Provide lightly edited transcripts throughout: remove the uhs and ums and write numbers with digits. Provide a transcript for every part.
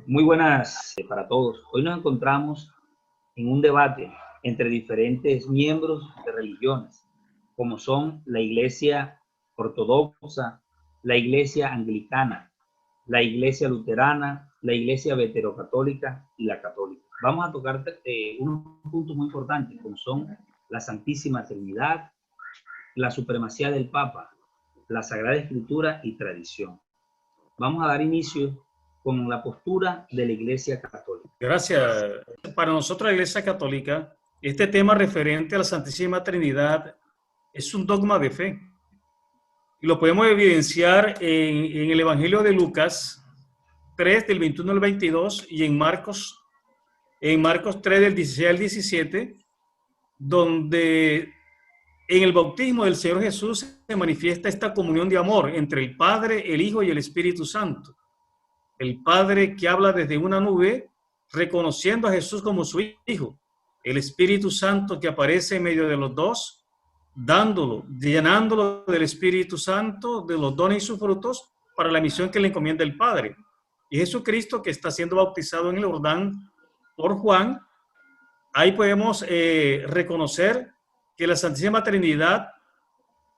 Muy buenas para todos. Hoy nos encontramos en un debate entre diferentes miembros de religiones, como son la Iglesia Ortodoxa, la Iglesia Anglicana, la Iglesia Luterana, la Iglesia Veterocatólica y la Católica. Vamos a tocar unos puntos muy importantes, como son la Santísima Trinidad, la supremacía del Papa, la Sagrada Escritura y tradición. Vamos a dar inicio con la postura de la Iglesia Católica. Gracias. Para nosotros, la Iglesia Católica, este tema referente a la Santísima Trinidad es un dogma de fe. Y lo podemos evidenciar en el Evangelio de Lucas 3, del 21 al 22, y en Marcos 3, del 16 al 17, donde en el bautismo del Señor Jesús se manifiesta esta comunión de amor entre el Padre, el Hijo y el Espíritu Santo. El Padre que habla desde una nube, reconociendo a Jesús como su Hijo. El Espíritu Santo que aparece en medio de los dos, llenándolo del Espíritu Santo, de los dones y sus frutos, para la misión que le encomienda el Padre. Y Jesucristo, que está siendo bautizado en el Jordán por Juan. Ahí podemos reconocer que la Santísima Trinidad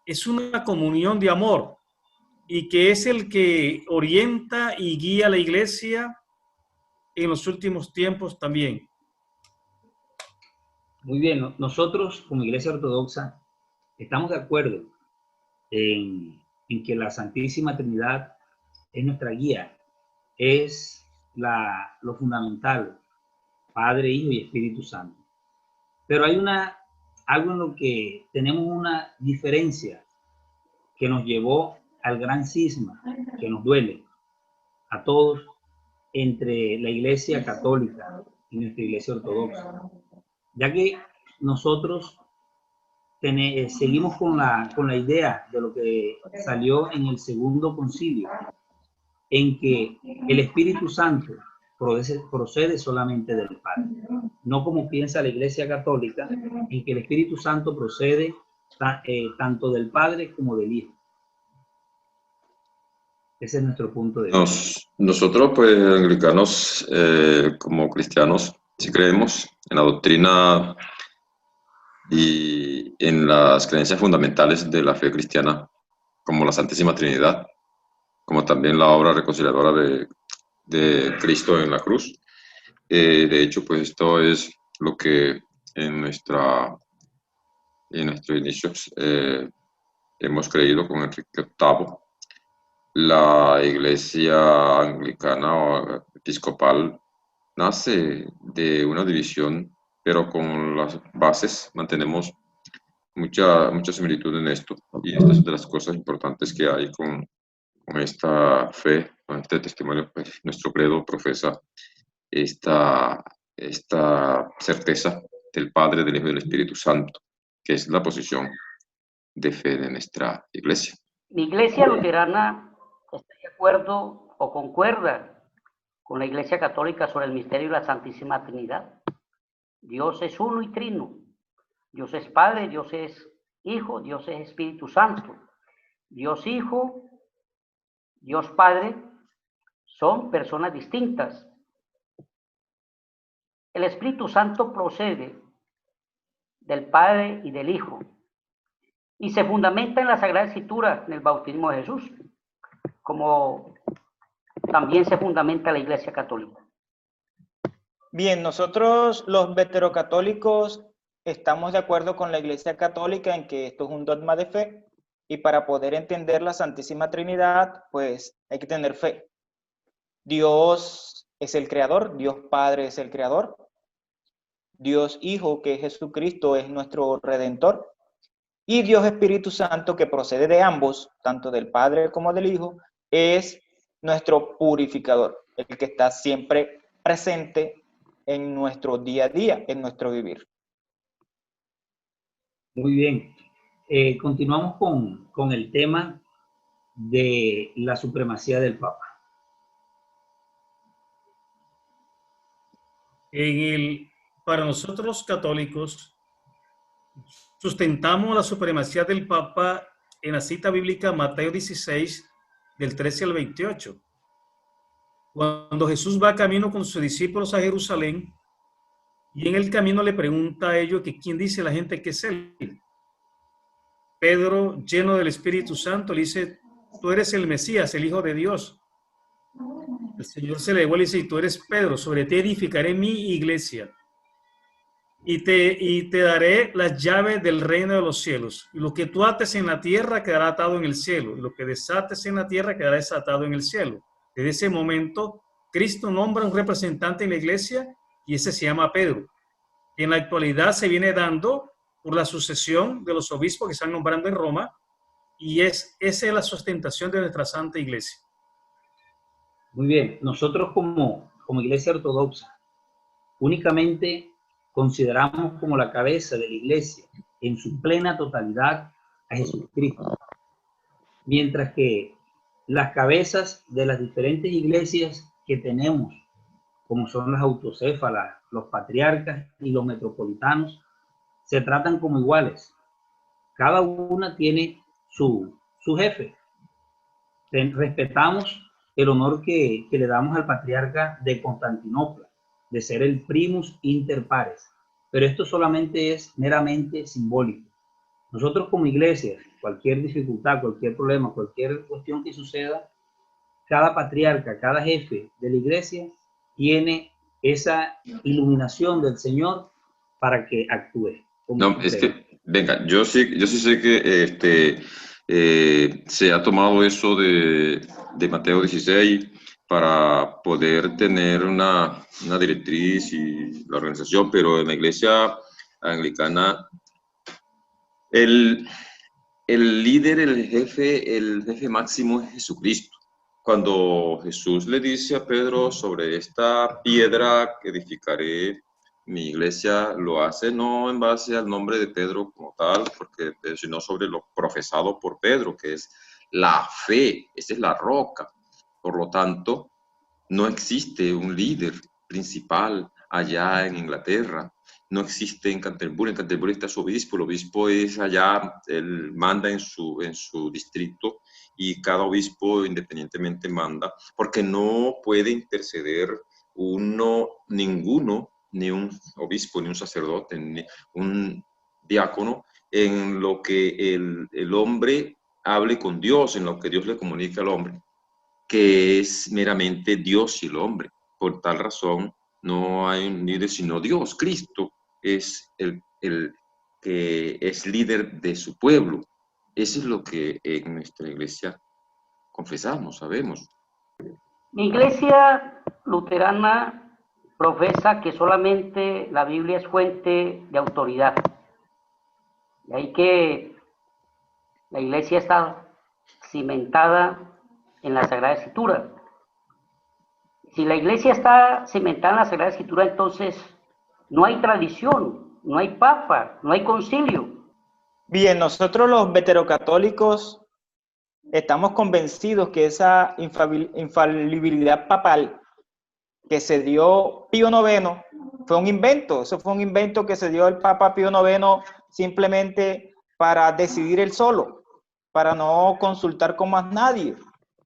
es una comunión de amor, y que es el que orienta y guía a la Iglesia en los últimos tiempos también. Muy bien, nosotros como Iglesia Ortodoxa estamos de acuerdo en que la Santísima Trinidad es nuestra guía, es lo fundamental, Padre, Hijo y Espíritu Santo. Pero hay algo en lo que tenemos una diferencia que nos llevó al gran cisma, que nos duele a todos, entre la Iglesia Católica y nuestra Iglesia Ortodoxa, ya que nosotros seguimos con la idea de lo que salió en el segundo concilio, en que el Espíritu Santo procede solamente del Padre, no como piensa la Iglesia Católica, en que el Espíritu Santo procede tanto del Padre como del Hijo. Ese es nuestro punto de vista. Nosotros, pues, anglicanos, como cristianos, sí creemos en la doctrina y en las creencias fundamentales de la fe cristiana, como la Santísima Trinidad, como también la obra reconciliadora de Cristo en la cruz. De hecho, pues esto es lo que en nuestros inicios hemos creído con Enrique VIII. La Iglesia anglicana o episcopal nace de una división, pero con las bases mantenemos mucha similitud en esto. Y esta es de las cosas importantes que hay con esta fe, con este testimonio. Pues, nuestro credo profesa esta certeza del Padre, del Hijo y del Espíritu Santo, que es la posición de fe de nuestra Iglesia. La Iglesia luterana está de acuerdo o concuerda con la Iglesia Católica sobre el misterio de la Santísima Trinidad. Dios es uno y trino. Dios es Padre, Dios es Hijo, Dios es Espíritu Santo. Dios Hijo, Dios Padre son personas distintas. El Espíritu Santo procede del Padre y del Hijo y se fundamenta en la Sagrada Escritura, en el bautismo de Jesús, como también se fundamenta la Iglesia Católica. Bien, nosotros los veterocatólicos estamos de acuerdo con la Iglesia Católica en que esto es un dogma de fe, y para poder entender la Santísima Trinidad, pues hay que tener fe. Dios es el creador, Dios Padre es el creador, Dios Hijo, que es Jesucristo, es nuestro Redentor, y Dios Espíritu Santo, que procede de ambos, tanto del Padre como del Hijo, es nuestro purificador, el que está siempre presente en nuestro día a día, en nuestro vivir. Muy bien. Continuamos con el tema de la supremacía del Papa. Para nosotros los católicos, sustentamos la supremacía del Papa en la cita bíblica Mateo 16, del 13 al 28. Cuando Jesús va camino con sus discípulos a Jerusalén, y en el camino le pregunta a ellos que quién dice la gente que es él. Pedro, lleno del Espíritu Santo, le dice, tú eres el Mesías, el Hijo de Dios. El Señor se le devuelve y dice, tú eres Pedro, sobre ti edificaré mi iglesia y te daré las llaves del reino de los cielos. Y lo que tú ates en la tierra quedará atado en el cielo, y lo que desates en la tierra quedará desatado en el cielo. Desde ese momento, Cristo nombra un representante en la iglesia y ese se llama Pedro. Y en la actualidad se viene dando por la sucesión de los obispos que están nombrando en Roma, y esa es la sustentación de nuestra Santa Iglesia. Muy bien, nosotros como Iglesia Ortodoxa únicamente consideramos como la cabeza de la Iglesia en su plena totalidad a Jesucristo, mientras que las cabezas de las diferentes iglesias que tenemos, como son las autocéfalas, los patriarcas y los metropolitanos, se tratan como iguales. Cada una tiene su jefe. Respetamos el honor que le damos al patriarca de Constantinopla, de ser el primus inter pares. Pero esto solamente es meramente simbólico. Nosotros como iglesia, cualquier dificultad, cualquier problema, cualquier cuestión que suceda, cada patriarca, cada jefe de la iglesia tiene esa iluminación del Señor para que actúe. No, es que, venga, yo sí sé que se ha tomado eso de Mateo 16 para poder tener una directriz y la organización, pero en la iglesia anglicana el líder, el jefe máximo es Jesucristo. Cuando Jesús le dice a Pedro sobre esta piedra que edificaré mi iglesia, lo hace no en base al nombre de Pedro como tal, sino sobre lo profesado por Pedro, que es la fe, esa es la roca. Por lo tanto, no existe un líder principal allá en Inglaterra. No existe en Canterbury está su obispo, el obispo es allá, él manda en su distrito y cada obispo independientemente manda, porque no puede interceder ninguno, ni un obispo, ni un sacerdote, ni un diácono, en lo que el hombre hable con Dios, en lo que Dios le comunica al hombre, que es meramente Dios y el hombre. Por tal razón, no hay un líder sino Dios. Cristo es el que es líder de su pueblo. Eso es lo que en nuestra iglesia confesamos, sabemos. Mi iglesia luterana profesa que solamente la Biblia es fuente de autoridad. De ahí que la iglesia está cimentada en la Sagrada Escritura. Si la iglesia está cimentada en la Sagrada Escritura, entonces no hay tradición, no hay papa, no hay concilio. Bien, nosotros los veterocatólicos estamos convencidos que esa infalibilidad papal que se dio Pío IX fue un invento. Eso fue un invento que se dio el Papa Pío IX simplemente para decidir él solo, para no consultar con más nadie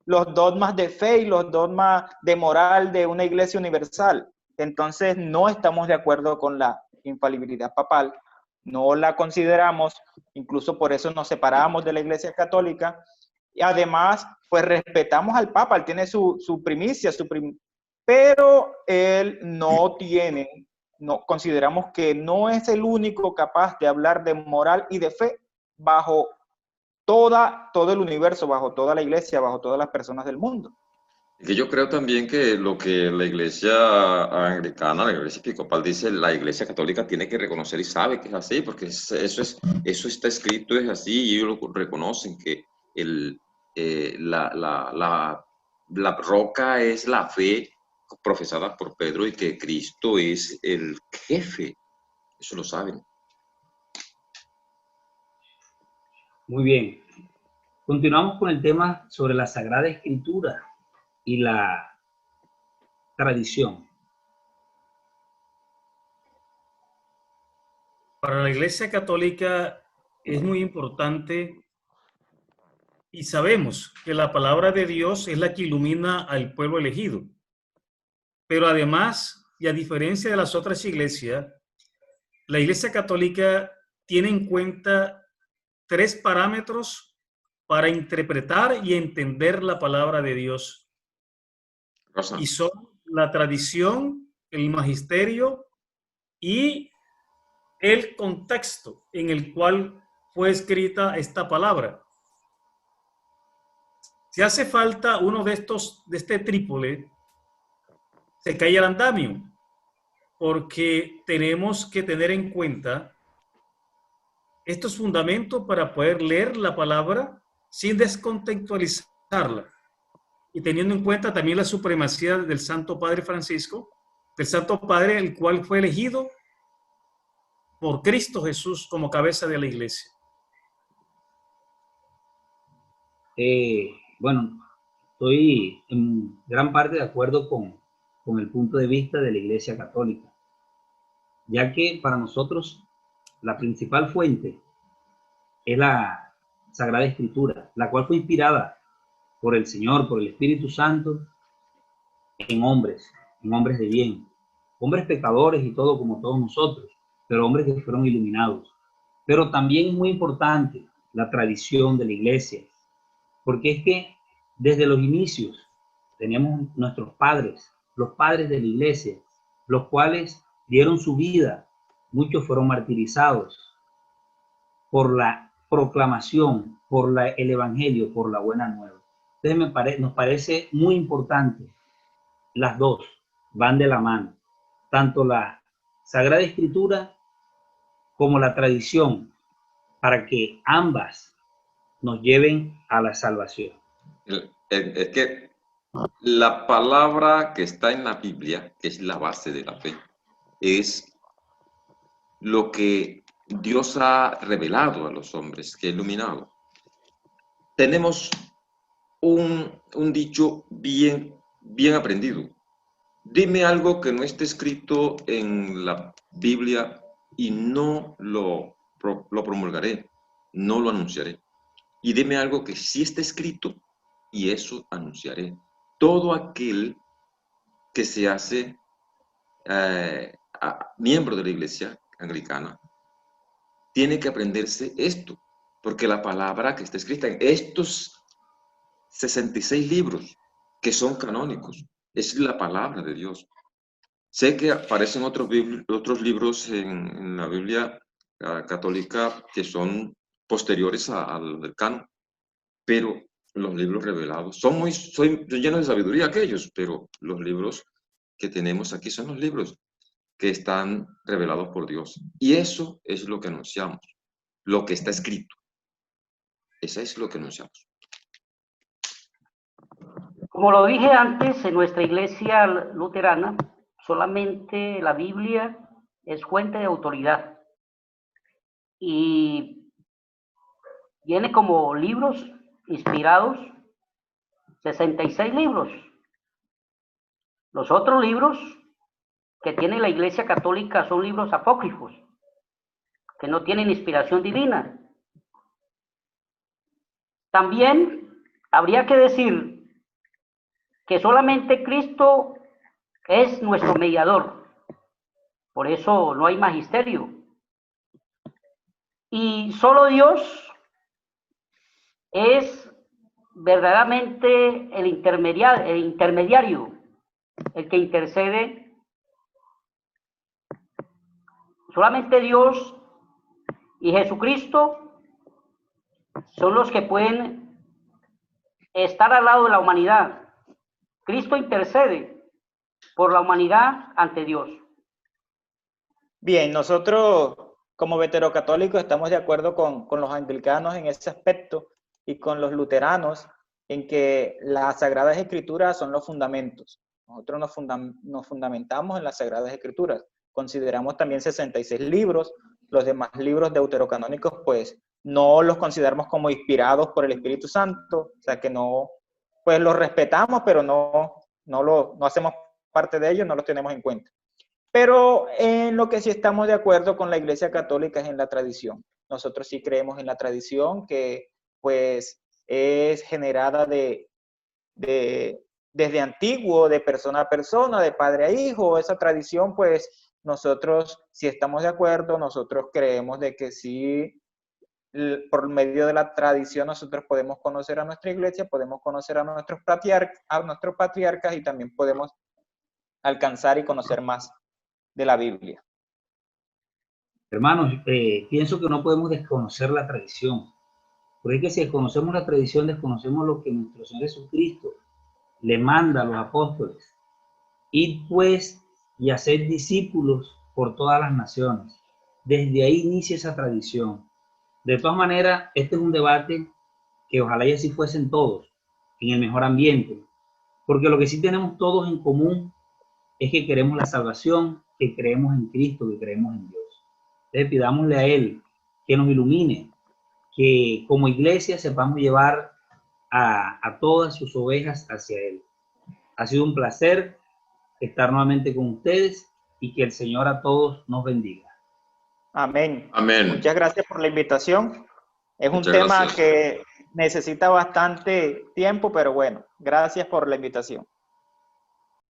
los dogmas de fe y los dogmas de moral de una iglesia universal. Entonces no estamos de acuerdo con la infalibilidad papal, no la consideramos, incluso por eso nos separamos de la iglesia católica, y además pues respetamos al Papa, él tiene su primicia, pero él no tiene, consideramos que no es el único capaz de hablar de moral y de fe bajo todo el universo, bajo toda la iglesia, bajo todas las personas del mundo. Que yo creo también que lo que la iglesia anglicana, la iglesia episcopal dice, la iglesia católica tiene que reconocer y sabe que es así, porque eso está escrito, es así, y ellos lo reconocen, que la roca es la fe profesada por Pedro y que Cristo es el jefe. Eso lo saben. Muy bien. Continuamos con el tema sobre la Sagrada Escritura y la tradición. Para la Iglesia Católica es muy importante y sabemos que la palabra de Dios es la que ilumina al pueblo elegido. pero además, y a diferencia de las otras iglesias, la Iglesia Católica tiene en cuenta 3 parámetros para interpretar y entender la palabra de Dios. Rosa. Y son la tradición, el magisterio y el contexto en el cual fue escrita esta palabra. Si hace falta uno de este trípode, se cae el andamio, porque tenemos que tener en cuenta estos fundamentos para poder leer la palabra sin descontextualizarla, y teniendo en cuenta también la supremacía del Santo Padre Francisco, del Santo Padre, el cual fue elegido por Cristo Jesús como cabeza de la Iglesia. Bueno, estoy en gran parte de acuerdo con el punto de vista de la Iglesia Católica, ya que para nosotros la principal fuente es la Sagrada Escritura, la cual fue inspirada por el Señor, por el Espíritu Santo, en hombres de bien, hombres pecadores y todo como todos nosotros, pero hombres que fueron iluminados. Pero también es muy importante la tradición de la Iglesia, porque es que desde los inicios teníamos nuestros padres, los padres de la Iglesia, los cuales dieron su vida, muchos fueron martirizados por la proclamación, por el Evangelio, por la buena nueva. Entonces nos parece muy importante, las dos van de la mano, tanto la Sagrada Escritura como la tradición, para que ambas nos lleven a la salvación. Es que la palabra que está en la Biblia, que es la base de la fe, es lo que Dios ha revelado a los hombres, que ha iluminado. Tenemos un dicho bien aprendido. Dime algo que no esté escrito en la Biblia y no lo promulgaré, no lo anunciaré. Y dime algo que sí esté escrito y eso anunciaré. Todo aquel que se hace miembro de la Iglesia Anglicana tiene que aprenderse esto, porque la palabra que está escrita en estos 66 libros que son canónicos es la palabra de Dios. Sé que aparecen otros libros en la Biblia católica que son posteriores al del canon, pero los libros revelados son llenos de sabiduría aquellos, pero los libros que tenemos aquí son los libros que están revelados por Dios. Y eso es lo que anunciamos, lo que está escrito. Eso es lo que anunciamos. Como lo dije antes, en nuestra iglesia luterana, solamente la Biblia es fuente de autoridad. Y viene como libros inspirados, 66 libros. Los otros libros que tiene la Iglesia Católica son libros apócrifos, que no tienen inspiración divina. También habría que decir que solamente Cristo es nuestro mediador. Por eso no hay magisterio. Y solo Dios es verdaderamente el intermediario, el que intercede. Solamente Dios y Jesucristo son los que pueden estar al lado de la humanidad. Cristo intercede por la humanidad ante Dios. Bien, nosotros como veterocatólicos estamos de acuerdo con los anglicanos en ese aspecto y con los luteranos en que las Sagradas Escrituras son los fundamentos. Nosotros nos fundamentamos en las Sagradas Escrituras. Consideramos también 66 libros. Los demás libros deuterocanónicos, pues, no los consideramos como inspirados por el Espíritu Santo. O sea, que no, pues los respetamos, pero no hacemos parte de ellos, no los tenemos en cuenta. Pero en lo que sí estamos de acuerdo con la Iglesia Católica es en la tradición. Nosotros sí creemos en la tradición que, pues, es generada de desde antiguo, de persona a persona, de padre a hijo. Esa tradición, pues nosotros, si estamos de acuerdo, nosotros creemos de que sí, por medio de la tradición nosotros podemos conocer a nuestra iglesia, podemos conocer a nuestros patriarcas y también podemos alcanzar y conocer más de la Biblia. Hermanos, pienso que no podemos desconocer la tradición, porque es que si desconocemos la tradición, desconocemos lo que nuestro Señor Jesucristo le manda a los apóstoles. Ir pues y hacer discípulos por todas las naciones. Desde ahí inicia esa tradición. De todas maneras, este es un debate que ojalá y así fuesen todos, en el mejor ambiente, porque lo que sí tenemos todos en común es que queremos la salvación, que creemos en Cristo, que creemos en Dios. Entonces pidámosle a Él que nos ilumine, que como iglesia sepamos llevar a todas sus ovejas hacia Él. Ha sido un placer estar nuevamente con ustedes y que el Señor a todos nos bendiga. Amén. Amén. Muchas gracias por la invitación. Es un Muchas tema gracias. que necesita bastante tiempo, pero bueno, gracias por la invitación.